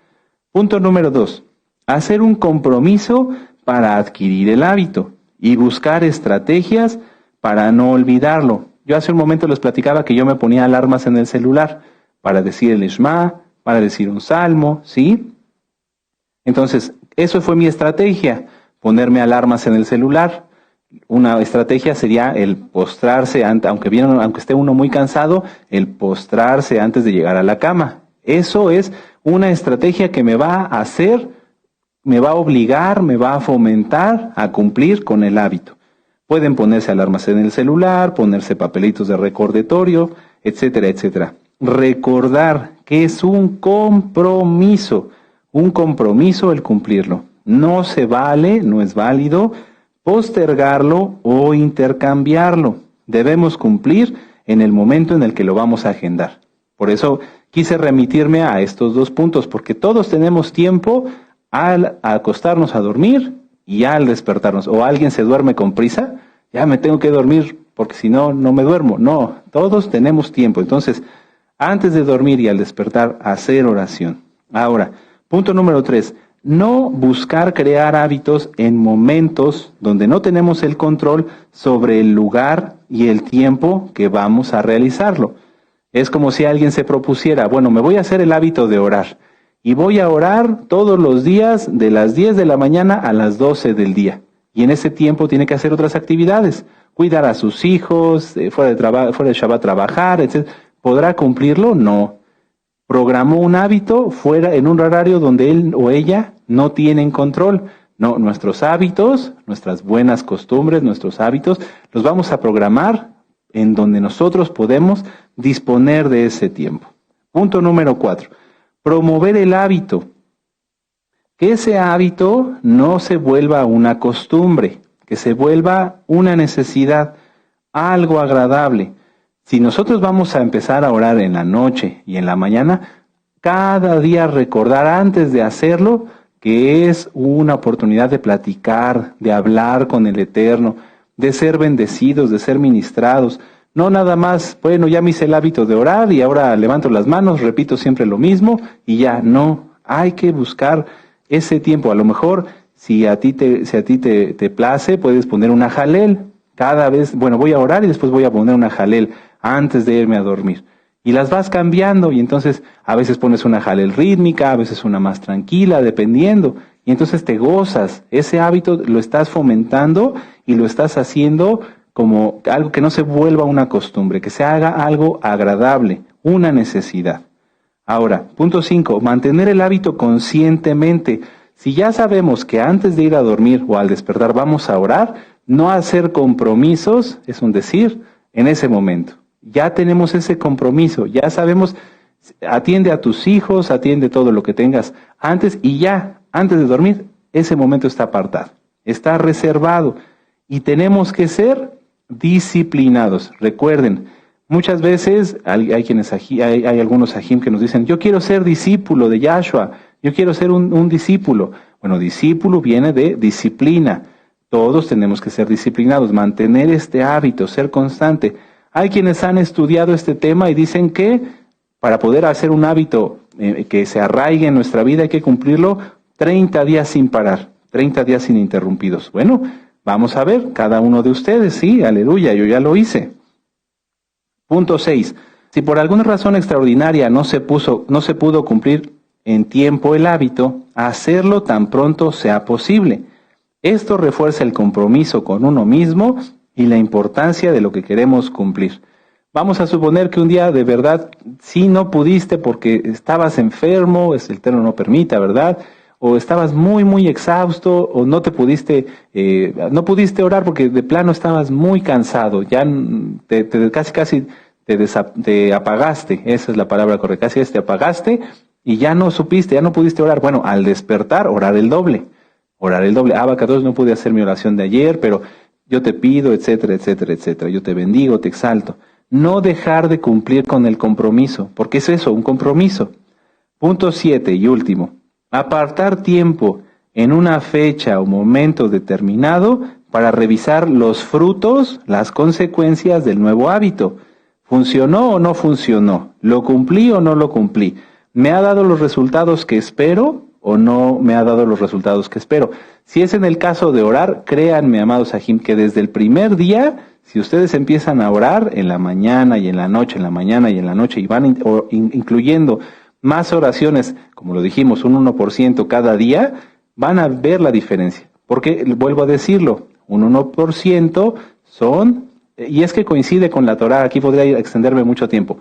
Punto número 2, hacer un compromiso para adquirir el hábito y buscar estrategias para no olvidarlo. Yo hace un momento les platicaba que yo me ponía alarmas en el celular para decir el Shema, para decir un salmo, ¿sí? Entonces, eso fue mi estrategia, ponerme alarmas en el celular. Una estrategia sería el postrarse, aunque esté uno muy cansado, el postrarse antes de llegar a la cama. Eso es una estrategia que me va a obligar, me va a fomentar a cumplir con el hábito. Pueden ponerse alarmas en el celular, ponerse papelitos de recordatorio, etcétera, etcétera. Recordar que es un compromiso el cumplirlo. No se vale, no es válido postergarlo o intercambiarlo. Debemos cumplir en el momento en el que lo vamos a agendar. Por eso quise remitirme a estos dos puntos, porque todos tenemos tiempo al acostarnos a dormir y al despertarnos. O alguien se duerme con prisa, ya me tengo que dormir porque si no, no me duermo. No, todos tenemos tiempo. Entonces, antes de dormir y al despertar, hacer oración. Ahora, punto número 3, no buscar crear hábitos en momentos donde no tenemos el control sobre el lugar y el tiempo que vamos a realizarlo. Es como si alguien se propusiera, bueno, me voy a hacer el hábito de orar. Y voy a orar todos los días de las 10 de la mañana a las 12 del día. Y en ese tiempo tiene que hacer otras actividades. Cuidar a sus hijos, fuera de Shabbat trabajar, etc. ¿Podrá cumplirlo? No. Programó un hábito fuera en un horario donde él o ella no tienen control. No, nuestros hábitos, nuestras buenas costumbres, nuestros hábitos, los vamos a programar en donde nosotros podemos disponer de ese tiempo. Punto número 4. Promover el hábito. Que ese hábito no se vuelva una costumbre, que se vuelva una necesidad, algo agradable. Si nosotros vamos a empezar a orar en la noche y en la mañana, cada día recordar antes de hacerlo que es una oportunidad de platicar, de hablar con el Eterno, de ser bendecidos, de ser ministrados. No nada más, bueno, ya me hice el hábito de orar y ahora levanto las manos, repito siempre lo mismo y ya, no. Hay que buscar ese tiempo. A lo mejor, si a ti te place, puedes poner una jalel. Cada vez, bueno, voy a orar y después voy a poner una jalel antes de irme a dormir. Y las vas cambiando y entonces a veces pones una jalel rítmica, a veces una más tranquila, dependiendo. Y entonces te gozas. Ese hábito lo estás fomentando y lo estás haciendo como algo que no se vuelva una costumbre, que se haga algo agradable, una necesidad. Ahora, punto 5, mantener el hábito conscientemente. Si ya sabemos que antes de ir a dormir o al despertar vamos a orar, no hacer compromisos, es un decir, en ese momento. Ya tenemos ese compromiso, ya sabemos, atiende a tus hijos, atiende todo lo que tengas antes y ya, antes de dormir, ese momento está apartado, está reservado y tenemos que ser disciplinados. Recuerden, muchas veces hay algunos ajim que nos dicen, yo quiero ser discípulo de Yahshua, yo quiero ser un discípulo. Bueno, discípulo viene de disciplina. Todos tenemos que ser disciplinados, mantener este hábito, ser constante. Hay quienes han estudiado este tema y dicen que para poder hacer un hábito que se arraigue en nuestra vida hay que cumplirlo 30 días sin parar, 30 días ininterrumpidos. Bueno, vamos a ver, cada uno de ustedes, sí, aleluya, yo ya lo hice. Punto 6. Si por alguna razón extraordinaria no se pudo cumplir en tiempo el hábito, hacerlo tan pronto sea posible. Esto refuerza el compromiso con uno mismo y la importancia de lo que queremos cumplir. Vamos a suponer que un día de verdad sí no pudiste porque estabas enfermo, el Eterno no permita, ¿verdad? O estabas muy, muy exhausto, o no pudiste orar porque de plano estabas muy cansado, ya casi te apagaste, esa es la palabra correcta, casi te apagaste y ya no supiste, ya no pudiste orar. Bueno, al despertar, orar el doble. Abacados, no pude hacer mi oración de ayer, pero yo te pido, etcétera, etcétera, etcétera. Yo te bendigo, te exalto. No dejar de cumplir con el compromiso, porque es eso, un compromiso. Punto 7 y último. Apartar tiempo en una fecha o momento determinado para revisar los frutos, las consecuencias del nuevo hábito. ¿Funcionó o no funcionó? ¿Lo cumplí o no lo cumplí? ¿Me ha dado los resultados que espero o no me ha dado los resultados que espero? Si es en el caso de orar, créanme, amados ajim, que desde el primer día, si ustedes empiezan a orar en la mañana y en la noche, y van incluyendo más oraciones, como lo dijimos, un 1% cada día, van a ver la diferencia. Porque, vuelvo a decirlo, un 1% son, y es que coincide con la Torah, aquí podría extenderme mucho tiempo,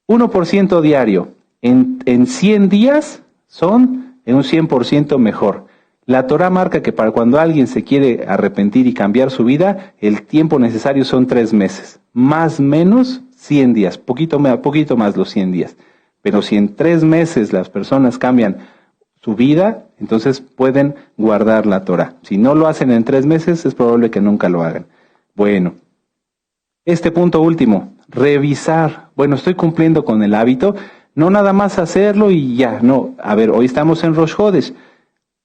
1% diario, en 100 días son en un 100% mejor. La Torah marca que para cuando alguien se quiere arrepentir y cambiar su vida, el tiempo necesario son 3 meses. Más o menos 100 días, poquito más los 100 días. Pero si en 3 meses las personas cambian su vida, entonces pueden guardar la Torah. Si no lo hacen en 3 meses, es probable que nunca lo hagan. Bueno, este punto último, revisar. Bueno, estoy cumpliendo con el hábito, no nada más hacerlo y ya, no. A ver, hoy estamos en Rosh Hodesh.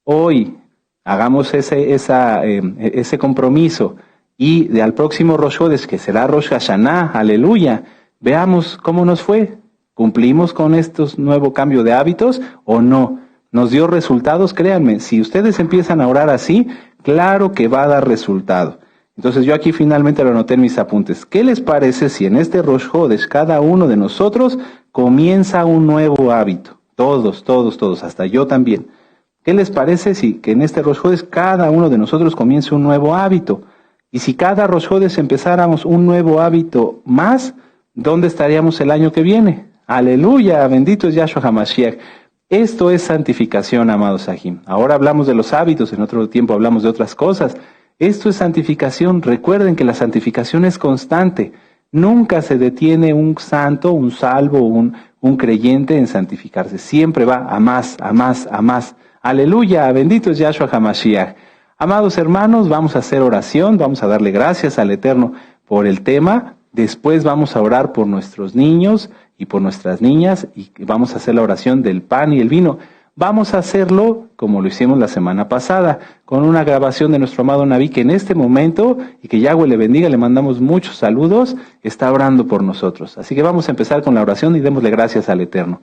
Hoy hagamos ese compromiso y al próximo Rosh Hodesh, que será Rosh Hashanah, aleluya, veamos cómo nos fue. ¿Cumplimos con estos nuevos cambios de hábitos o no? ¿Nos dio resultados? Créanme, si ustedes empiezan a orar así, claro que va a dar resultado. Entonces yo aquí finalmente lo anoté en mis apuntes. ¿Qué les parece si en este Rosh Hodesh cada uno de nosotros comienza un nuevo hábito? Todos, hasta yo también. ¿Qué les parece si que en este Rosh Hodesh cada uno de nosotros comience un nuevo hábito? Y si cada Rosh Hodesh empezáramos un nuevo hábito más, ¿dónde estaríamos el año que viene? Aleluya, bendito es Yahshua HaMashiach. Esto es santificación, amados Sahim. Ahora hablamos de los hábitos, en otro tiempo hablamos de otras cosas. Esto es santificación. Recuerden que la santificación es constante. Nunca se detiene un santo, un salvo, un creyente en santificarse. Siempre va a más, a más, a más. Aleluya, bendito es Yahshua HaMashiach. Amados hermanos, vamos a hacer oración, vamos a darle gracias al Eterno por el tema. Después vamos a orar por nuestros niños y por nuestras niñas y vamos a hacer la oración del pan y el vino. Vamos a hacerlo como lo hicimos la semana pasada, con una grabación de nuestro amado Naví que en este momento, y que Yahweh le bendiga, le mandamos muchos saludos, está orando por nosotros. Así que vamos a empezar con la oración y démosle gracias al Eterno.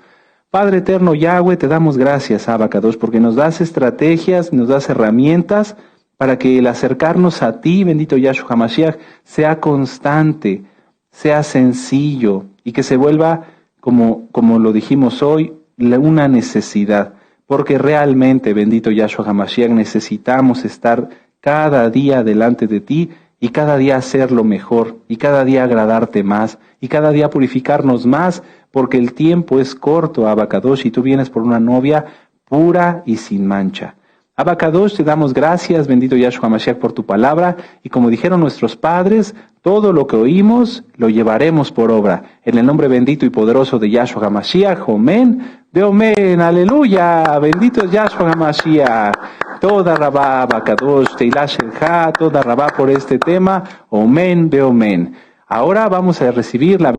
Padre eterno Yahweh, te damos gracias, Abacadosh, porque nos das estrategias, nos das herramientas para que el acercarnos a ti, bendito Yahshua HaMashiach, sea constante, sea sencillo y que se vuelva, como lo dijimos hoy, una necesidad. Porque realmente, bendito Yahshua HaMashiach, necesitamos estar cada día delante de ti y cada día hacerlo mejor y cada día agradarte más y cada día purificarnos más, porque el tiempo es corto, Abacadosh, y tú vienes por una novia pura y sin mancha. Abacadosh, te damos gracias, bendito Yahshua HaMashiach, por tu palabra, y como dijeron nuestros padres, todo lo que oímos lo llevaremos por obra. En el nombre bendito y poderoso de Yahshua HaMashiach, amén, de amén, aleluya, bendito es Yahshua HaMashiach. Toda Rabá, Abacadosh, Teilah Shelja, toda Rabá por este tema, amén, de amén. Ahora vamos a recibir la